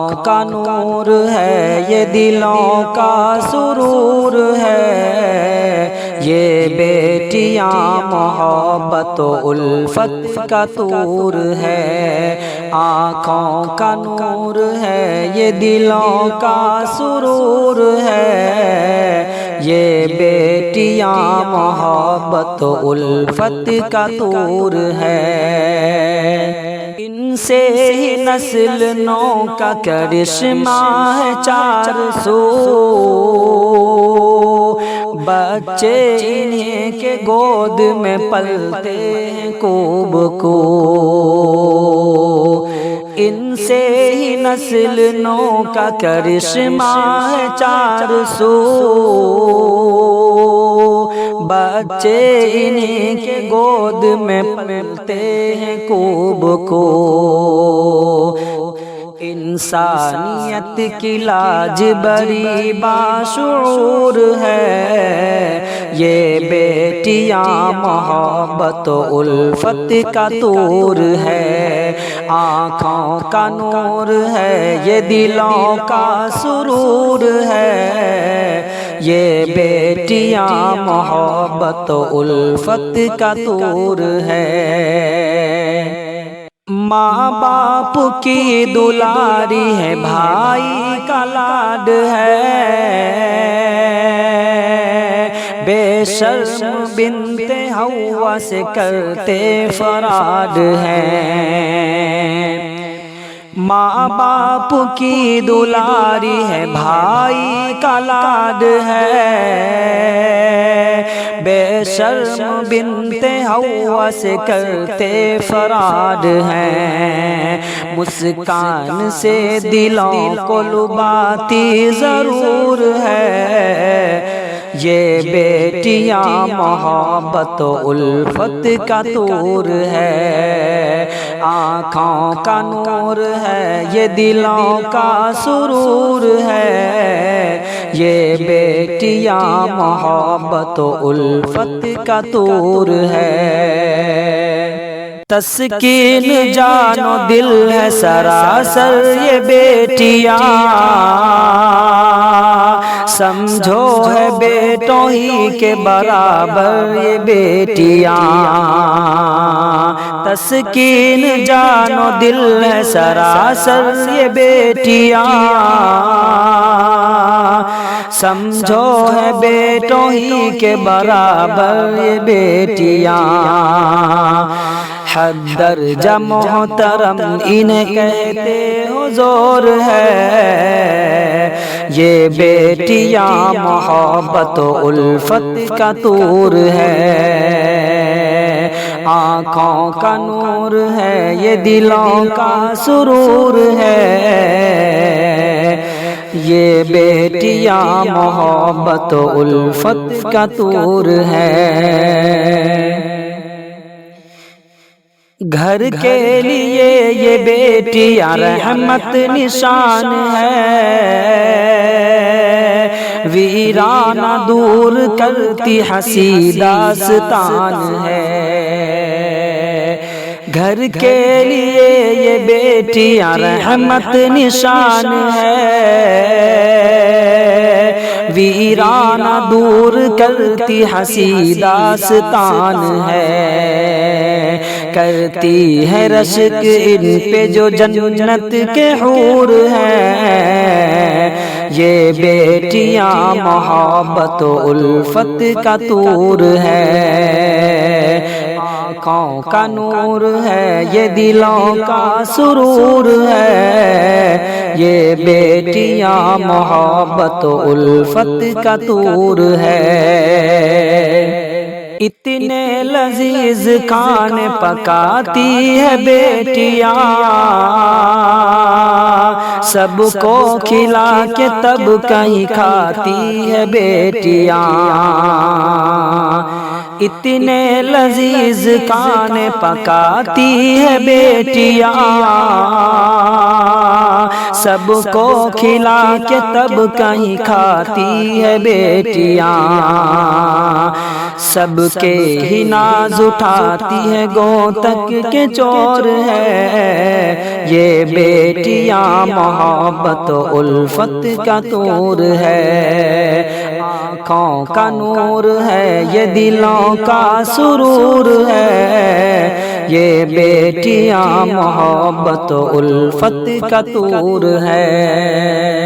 آنکھوں کا نور ہے، یہ دلوں کا سرور ہے، یہ بیٹیاں محبت و الفت کا طور ہے۔ آنکھوں کا نور ہے، یہ دلوں کا سرور ہے، یہ بیٹیاں محبت و الفت کا طور ہے۔ ان سے ہی نسل نو کا کرشمہ ہے 400، بچے انہیں کے گود میں پلتے ہیں کوب کو۔ ان سے ہی نسل نو کا کرشمہ ہے 400، بچے انہیں کے گود میں پلتے ہیں کوب کو۔ انسانیت کی لاج بری باشعور ہے، یہ بیٹیاں محبت و الفت کا طور ہے۔ آنکھوں کا نور ہے، یہ دلوں کا سرور ہے، یہ بیٹیاں محبت و الفت کا طور ہے۔ ماں باپ کی دلاری ہے، بھائی کا لاڈ ہے، بے شرم بنت حوا سے کرتے فراد ہے۔ ماں باپ کی دلاری ہے، بھائی کا لاڈ ہے، بے شرم بنت حوا سے کرتے فراد ہیں۔ مسکان سے دلوں کو لباتی ضرور ہے، یہ بیٹیاں محبت و الفت کا طور ہے۔ آنکھوں کا نور ہے، یہ دلوں کا سرور ہے، یہ بیٹیاں محبت و الفت کا طور ہے۔ تسکین جان و دل ہے سراسر یہ بیٹیاں، سمجھو ہے بیٹوں ہی کے برابر یہ بیٹیاں۔ تسکین جان و دل ہے سراسر یہ بیٹیاں، سمجھو ہے بیٹوں ہی کے برابر یہ بیٹیاں۔ حد درجہ محترم انہیں کہتے حضور ہے، یہ بیٹیاں محبت و الفت کا طور ہے۔ آنکھوں کا نور ہے، یہ دلوں کا سرور ہے، یہ بیٹیاں محبت و الفت کا طور ہے۔ گھر کے لیے یہ بیٹیاں رحمت نشان ہے، ویرانہ دور کرتی ہنسی داستان ہے۔ گھر کے لیے یہ بیٹیاں رحمت نشان ہے، ویرانہ دور کرتی ہنسی داستان ہے۔ کرتی ہے رشک ان پہ جو جنت کے حور ہیں، یہ بیٹیاں محبت و الفت کا طور ہے۔ آنکھوں کا نور ہے، یہ دلوں کا سرور ہے، یہ بیٹیاں محبت و الفت کا طور ہے۔ اتنے لذیذ کھانے پکاتی ہے بیٹیاں، سب کو کھلا کے تب کہیں کھاتی ہے بیٹیاں۔ اتنے لذیذ کھانے پکاتی ہے بیٹیاں، سب کو کھلا کے تب کہیں کھاتی ہے بیٹیاں۔ سب کے ہی ناز اٹھاتی ہے گو تک کے چور ہے یہ بیٹیاں محبت الفت کا طور ہے آنکھوں کا نور ہے یہ دلوں کا سرور ہے یہ بیٹیاں محبت الفت کا طور ہے